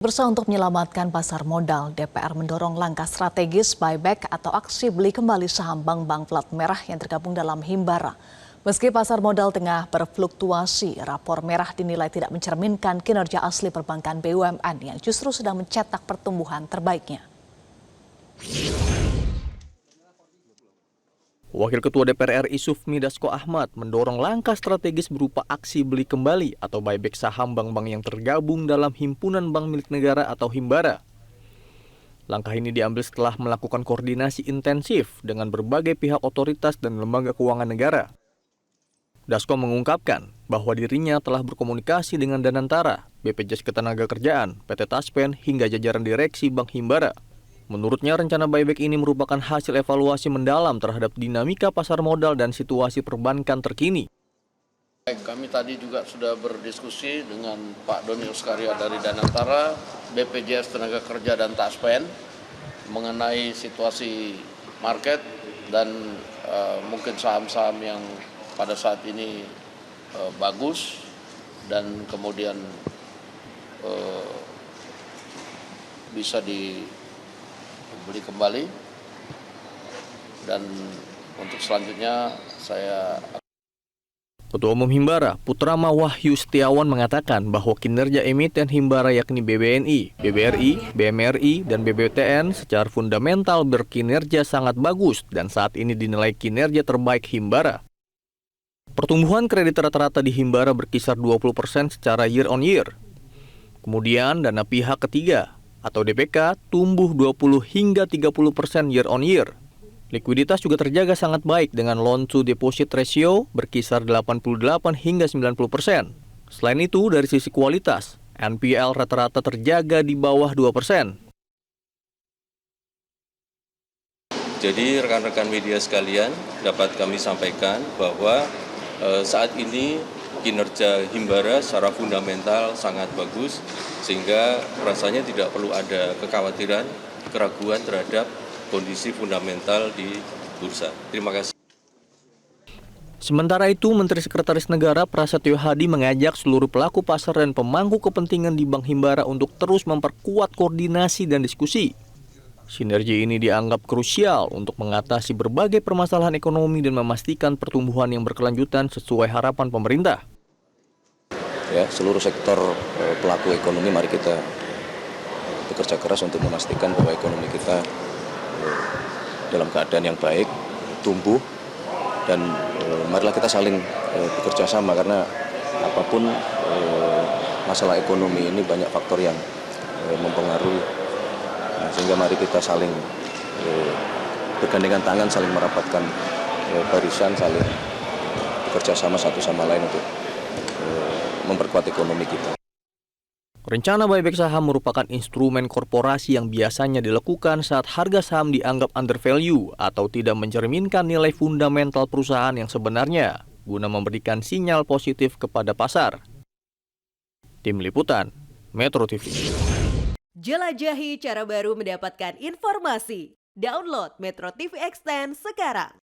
Berusaha untuk menyelamatkan pasar modal, DPR mendorong langkah strategis buyback atau aksi beli kembali saham bank-bank plat merah yang tergabung dalam Himbara. Meski pasar modal tengah berfluktuasi, rapor merah dinilai tidak mencerminkan kinerja asli perbankan BUMN yang justru sedang mencetak pertumbuhan terbaiknya. Wakil Ketua DPR RI Sufmi Dasko Ahmad mendorong langkah strategis berupa aksi beli kembali atau buyback saham bank-bank yang tergabung dalam Himpunan Bank Milik Negara atau Himbara. Langkah ini diambil setelah melakukan koordinasi intensif dengan berbagai pihak otoritas dan lembaga keuangan negara. Dasko mengungkapkan bahwa dirinya telah berkomunikasi dengan Danantara, BPJS Ketenagakerjaan, PT Taspen, hingga jajaran direksi Bank Himbara. Menurutnya rencana buyback ini merupakan hasil evaluasi mendalam terhadap dinamika pasar modal dan situasi perbankan terkini. Kami tadi juga sudah berdiskusi dengan Pak Doni Oskaria dari Danantara, BPJS Tenaga Kerja dan Taspen mengenai situasi market dan mungkin saham-saham yang pada saat ini bagus dan kemudian bisa dibeli kembali, dan untuk selanjutnya saya. Ketua Umum Himbara, Putrama Wahyu Setiawan mengatakan bahwa kinerja emiten Himbara yakni BBNI, BBRI, BMRI, dan BBTN secara fundamental berkinerja sangat bagus dan saat ini dinilai kinerja terbaik Himbara. Pertumbuhan kredit rata-rata di Himbara berkisar 20% secara year on year. Kemudian dana pihak ketiga atau DPK tumbuh 20 hingga 30% year on year. Likuiditas juga terjaga sangat baik dengan loan to deposit ratio berkisar 88 hingga 90%. Selain itu, dari sisi kualitas, NPL rata-rata terjaga di bawah 2%. Jadi rekan-rekan media sekalian, dapat kami sampaikan bahwa saat ini kinerja Himbara secara fundamental sangat bagus, sehingga rasanya tidak perlu ada kekhawatiran, keraguan terhadap kondisi fundamental di bursa. Terima kasih. Sementara itu, Menteri Sekretaris Negara Prasetyo Hadi mengajak seluruh pelaku pasar dan pemangku kepentingan di Bank Himbara untuk terus memperkuat koordinasi dan diskusi. Sinergi ini dianggap krusial untuk mengatasi berbagai permasalahan ekonomi dan memastikan pertumbuhan yang berkelanjutan sesuai harapan pemerintah. Ya, seluruh sektor pelaku ekonomi, mari kita bekerja keras untuk memastikan bahwa ekonomi kita dalam keadaan yang baik, tumbuh, dan marilah kita saling bekerja sama, karena apapun masalah ekonomi ini banyak faktor yang mempengaruhi, sehingga mari kita saling bergandengan tangan, saling merapatkan barisan, saling bekerja sama satu sama lain untuk memperkuat ekonomi kita. Rencana buyback saham merupakan instrumen korporasi yang biasanya dilakukan saat harga saham dianggap undervalue atau tidak mencerminkan nilai fundamental perusahaan yang sebenarnya, guna memberikan sinyal positif kepada pasar. Tim Liputan, Metro TV. Jelajahi cara baru mendapatkan informasi. Download Metro TV Extend sekarang.